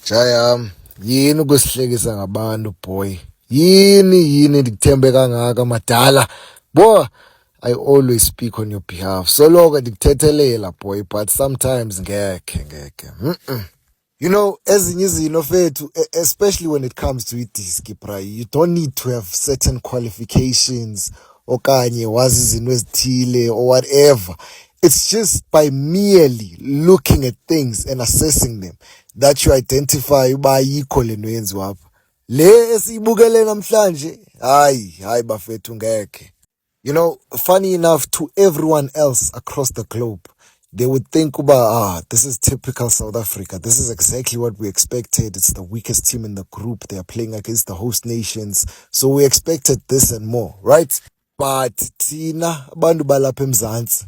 Jayam, yini ukusihlekisa ngabantu boy? Yini ndikuthembe kangaka madala? Boy, I always speak on your behalf. Soloke ndikuthethelela boy, but sometimes ngeke. You know, ezinye izinto fethu, especially when it comes to i-disc, bra, you don't need to have certain qualifications okanye wazi izinto ezithile or whatever. It's just by merely looking at things and assessing them that you identify uba ayikho le nto yenziwa apha. Le esiyibukele namhlanje, hayi bafethu ngeke. You know, funny enough, to everyone else across the globe, they would think about, this is typical South Africa. This is exactly what we expected. It's the weakest team in the group. They are playing against the host nations. So we expected this and more, right? But Tina, abantu balapha eMzantsi,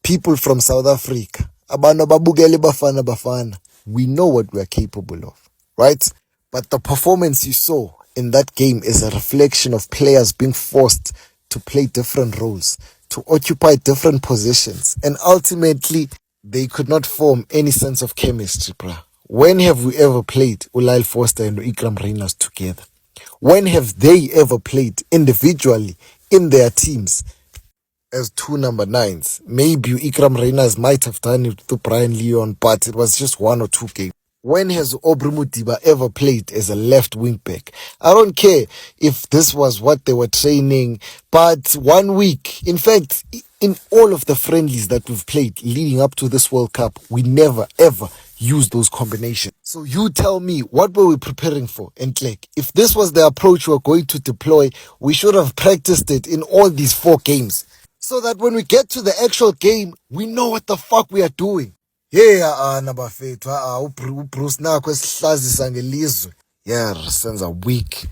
people from South Africa, abantu ababukele Bafana, we know what we are capable of, right? But the performance you saw in that game is a reflection of players being forced to play different roles, to occupy different positions, and ultimately they could not form any sense of chemistry, bruh. When have we ever played Ulal Foster and Ikram Reynolds together? When have they ever played individually in their teams as two number nines? Maybe Ikram Reynolds might have done it to Brian Leon, but it was just one or two games. When has Aubrey Mudiba ever played as a left wing back? I don't care if this was what they were training, but 1 week, in fact, in all of the friendlies that we've played leading up to this World Cup, we never ever used those combinations. So you tell me, what were we preparing for, Ntlek? If this was the approach we were going to deploy, we should have practiced it in all these 4 games, so that when we get to the actual game, we know what the fuck we are doing. Yeah, nabafethu, uBruce nakho esihlazisa ngelizwe. Yeah, senza weak.